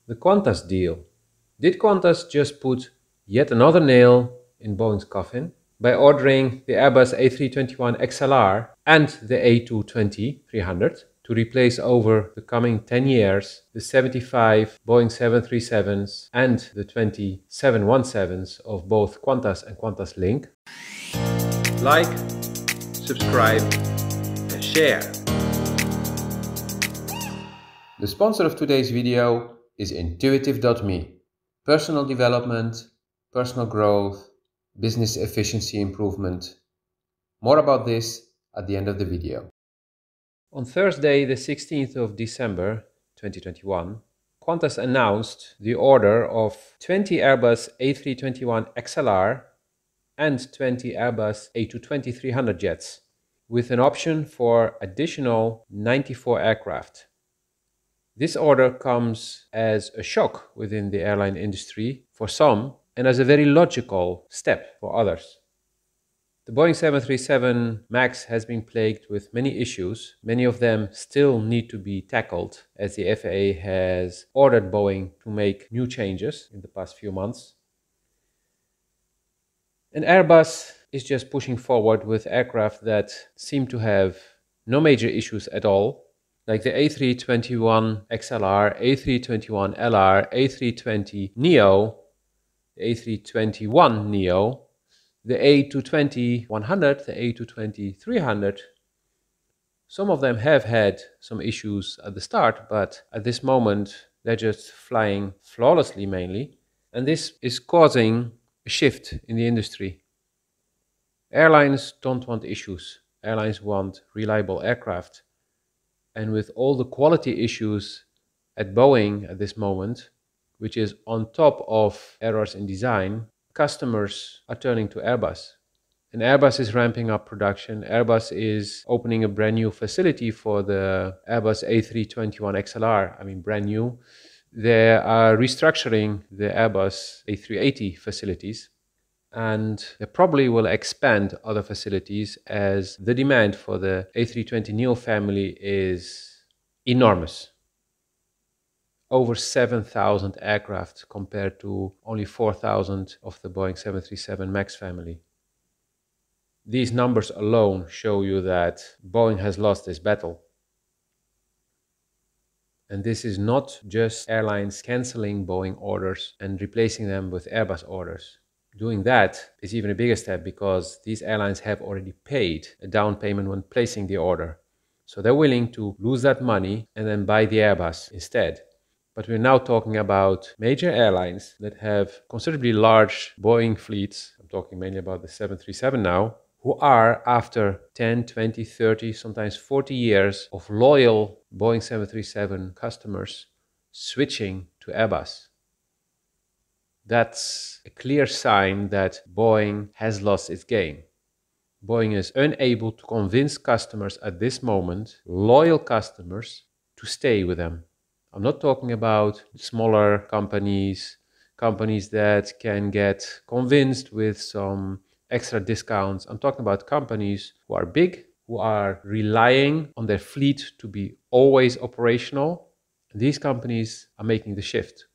The Qantas deal. Did Qantas just put yet another nail in Boeing's coffin by ordering the Airbus A321 XLR and the A220-300 to replace over the coming 10 years the 75 Boeing 737s and the 20 717s of both Qantas and Qantas Link? Like, subscribe and share. The sponsor of today's video is intuitive.me. Personal development, personal growth, business efficiency improvement. More about this at the end of the video. On Thursday, the 16th of December 2021, Qantas announced the order of 20 Airbus A321 XLR and 20 Airbus A220-300 jets, with an option for additional 94 aircraft. This order comes as a shock within the airline industry for some and as a very logical step for others. The Boeing 737 MAX has been plagued with many issues. Many of them still need to be tackled as the FAA has ordered Boeing to make new changes in the past few months. And Airbus is just pushing forward with aircraft that seem to have no major issues at all, like the A321 XLR, A321LR, A320neo, the A321neo, the A220-100, the A220-300. Some of them have had some issues at the start, but at this moment they're just flying flawlessly mainly. And this is causing a shift in the industry. Airlines don't want issues. Airlines want reliable aircraft. And with all the quality issues at Boeing at this moment, which is on top of errors in design, customers are turning to Airbus. And Airbus is ramping up production. Airbus is opening a brand new facility for the Airbus A321 XLR. I mean, brand new. They are restructuring the Airbus A380 facilities. And they probably will expand other facilities as the demand for the A320neo family is enormous. Over 7,000 aircraft compared to only 4,000 of the Boeing 737 MAX family. These numbers alone show you that Boeing has lost this battle. And this is not just airlines canceling Boeing orders and replacing them with Airbus orders. Doing that is even a bigger step because these airlines have already paid a down payment when placing the order. So they're willing to lose that money and then buy the Airbus instead. But we're now talking about major airlines that have considerably large Boeing fleets. I'm talking mainly about the 737 now, who are, after 10, 20, 30, sometimes 40 years of loyal Boeing 737 customers, switching to Airbus. That's a clear sign that Boeing has lost its game. Boeing is unable to convince customers at this moment, loyal customers, to stay with them. I'm not talking about smaller companies that can get convinced with some extra discounts. I'm talking about companies who are big, who are relying on their fleet to be always operational. These companies are making the shift.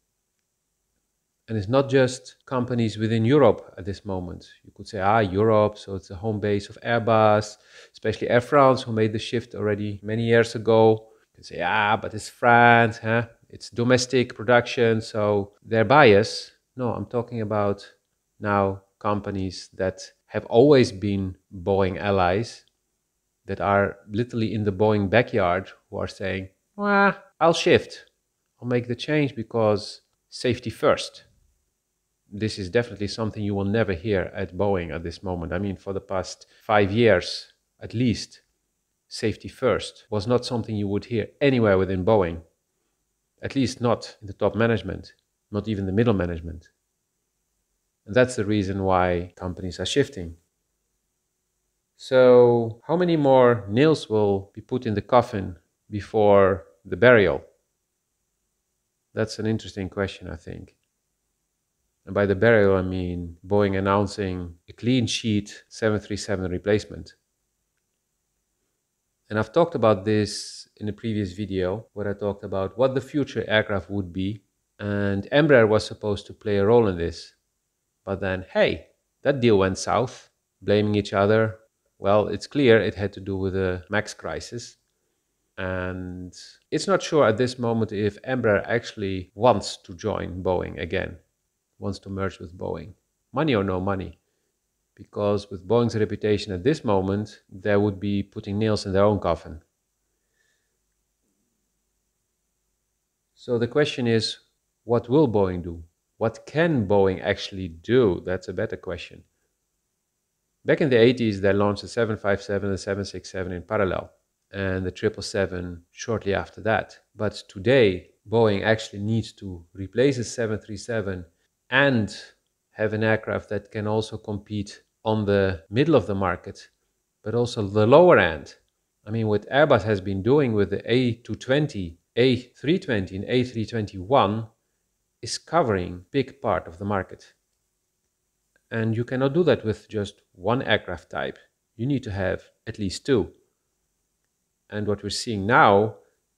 And it's not just companies within Europe at this moment. You could say, Europe, so it's the home base of Airbus, especially Air France, who made the shift already many years ago. You can say, but it's France, it's domestic production, so their bias. No, I'm talking about now companies that have always been Boeing allies, that are literally in the Boeing backyard, who are saying, I'll shift. I'll make the change because safety first. This is definitely something you will never hear at Boeing at this moment. I mean, for the past 5 years, at least, safety first was not something you would hear anywhere within Boeing. At least not in the top management, not even the middle management. And that's the reason why companies are shifting. So, how many more nails will be put in the coffin before the burial? That's an interesting question, I think. And by the burial, I mean Boeing announcing a clean sheet 737 replacement. And I've talked about this in a previous video, where I talked about what the future aircraft would be. And Embraer was supposed to play a role in this. But then, hey, that deal went south, blaming each other. Well, it's clear it had to do with the MAX crisis. And it's not sure at this moment if Embraer actually wants to join Boeing again, wants to merge with Boeing. Money or no money. Because with Boeing's reputation at this moment, they would be putting nails in their own coffin. So the question is, what will Boeing do? What can Boeing actually do? That's a better question. Back in the 80s, they launched the 757 and the 767 in parallel, and the 777 shortly after that. But today, Boeing actually needs to replace the 737 and have an aircraft that can also compete on the middle of the market, but also the lower end. I mean, what Airbus has been doing with the A220, A320 and A321 is covering a big part of the market. And you cannot do that with just one aircraft type. You need to have at least two. And what we're seeing now,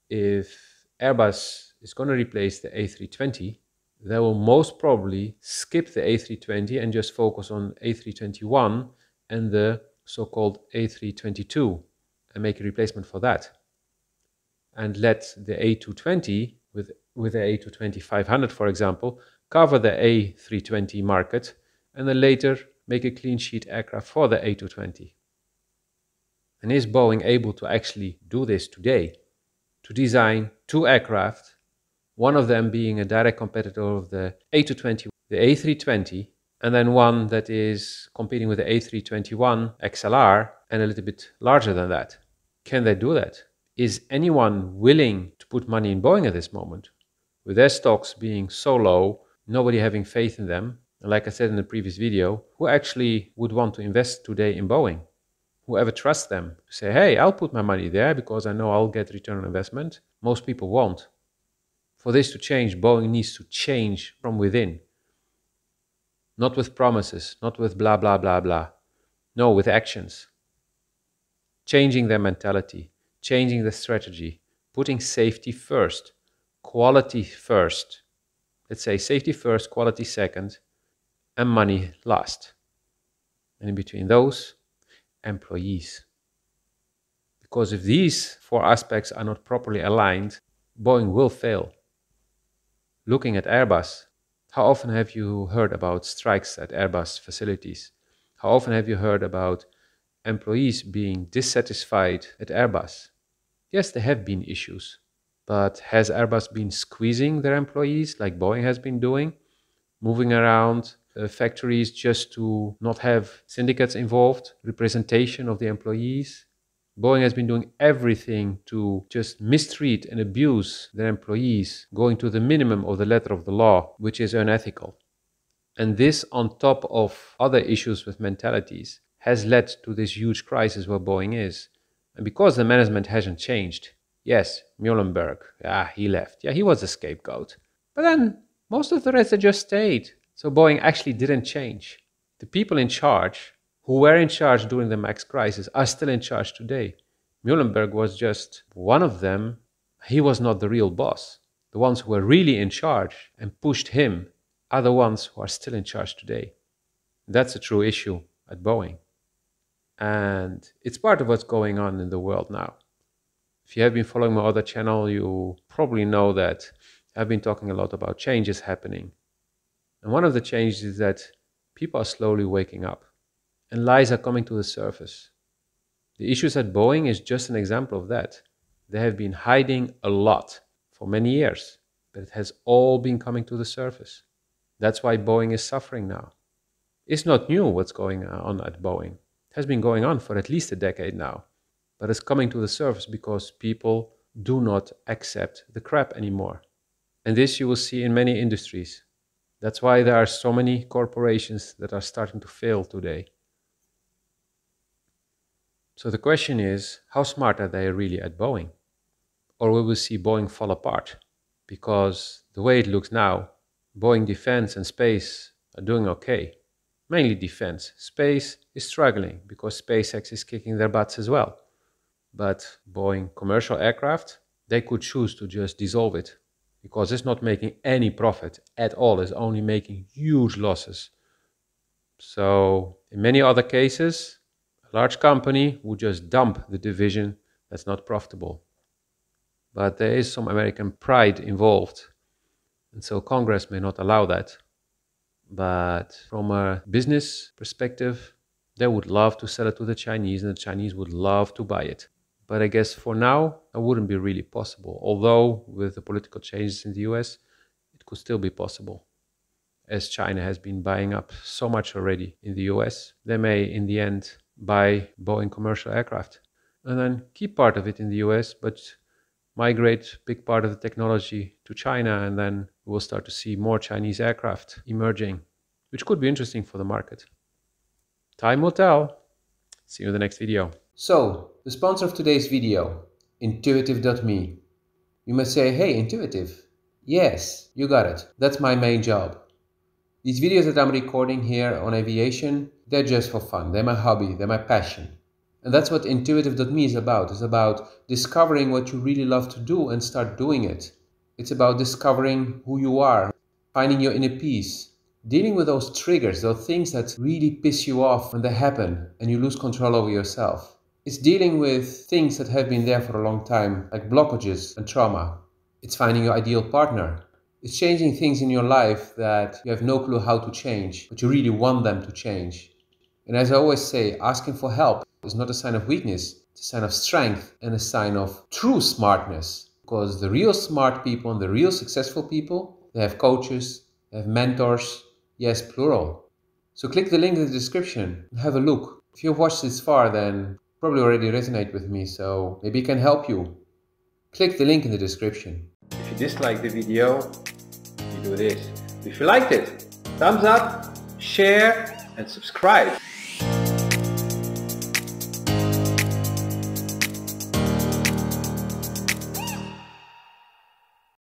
if Airbus is going to replace the A320, they will most probably skip the A320 and just focus on A321 and the so-called A322 and make a replacement for that. And let the A220 with the A220-500, for example, cover the A320 market, and then later make a clean sheet aircraft for the A220. And is Boeing able to actually do this today? To design two aircraft, one of them being a direct competitor of the A220, the A320, and then one that is competing with the A321 XLR and a little bit larger than that. Can they do that? Is anyone willing to put money in Boeing at this moment? With their stocks being so low, nobody having faith in them, and like I said in the previous video, who actually would want to invest today in Boeing? Whoever trusts them to say, hey, I'll put my money there because I know I'll get return on investment. Most people won't. For this to change, Boeing needs to change from within. Not with promises, not with blah, blah, blah, blah. No, with actions. Changing their mentality, changing the strategy, putting safety first, quality first. Let's say safety first, quality second, and money last. And in between those, employees. Because if these four aspects are not properly aligned, Boeing will fail. Looking at Airbus, how often have you heard about strikes at Airbus facilities? How often have you heard about employees being dissatisfied at Airbus? Yes, there have been issues, but has Airbus been squeezing their employees like Boeing has been doing? Moving around factories just to not have syndicates involved, representation of the employees? Boeing has been doing everything to just mistreat and abuse their employees, going to the minimum of the letter of the law, which is unethical. And this, on top of other issues with mentalities, has led to this huge crisis where Boeing is. And because the management hasn't changed, yes, Muhlenberg, he left. Yeah, he was a scapegoat. But then most of the rest just stayed. So Boeing actually didn't change. The people in charge, who were in charge during the MAX crisis, are still in charge today. Muhlenberg was just one of them. He was not the real boss. The ones who were really in charge and pushed him are the ones who are still in charge today. That's a true issue at Boeing. And it's part of what's going on in the world now. If you have been following my other channel, you probably know that I've been talking a lot about changes happening. And one of the changes is that people are slowly waking up and lies are coming to the surface. The issues at Boeing is just an example of that. They have been hiding a lot for many years, but it has all been coming to the surface. That's why Boeing is suffering now. It's not new what's going on at Boeing. It has been going on for at least a decade now, but it's coming to the surface because people do not accept the crap anymore. And this you will see in many industries. That's why there are so many corporations that are starting to fail today. So the question is, how smart are they really at Boeing? Or will we see Boeing fall apart? Because the way it looks now, Boeing Defense and Space are doing okay. Mainly defense. Space is struggling because SpaceX is kicking their butts as well. But Boeing commercial aircraft, they could choose to just dissolve it. because it's not making any profit at all. It's only making huge losses. So in many other cases, a large company would just dump the division that's not profitable. But there is some American pride involved, and so Congress may not allow that. But from a business perspective, they would love to sell it to the Chinese, and the Chinese would love to buy it. But I guess for now, that wouldn't be really possible. Although with the political changes in the US, it could still be possible. As China has been buying up so much already in the US, they may in the end buy Boeing commercial aircraft and then keep part of it in the US, but migrate big part of the technology to China, and then we'll start to see more Chinese aircraft emerging, which could be interesting for the market. Time will tell. See you in the next video. So, the sponsor of today's video, Intuitive.me. You must say, hey, Intuitive. Yes, you got it. That's my main job. These videos that I'm recording here on aviation, they're just for fun. They're my hobby. They're my passion. And that's what Intuitive.me is about. It's about discovering what you really love to do and start doing it. It's about discovering who you are, finding your inner peace, dealing with those triggers, those things that really piss you off when they happen and you lose control over yourself. It's dealing with things that have been there for a long time, like blockages and trauma. It's finding your ideal partner. It's changing things in your life that you have no clue how to change, but you really want them to change. And as I always say, asking for help is not a sign of weakness, it's a sign of strength and a sign of true smartness. Because the real smart people and the real successful people, they have coaches, they have mentors, yes, plural. So click the link in the description and have a look. If you've watched this far, then probably already resonate with me, so maybe it can help you. Click the link in the description. If you disliked the video, you do this. If you liked it, thumbs up, share and subscribe.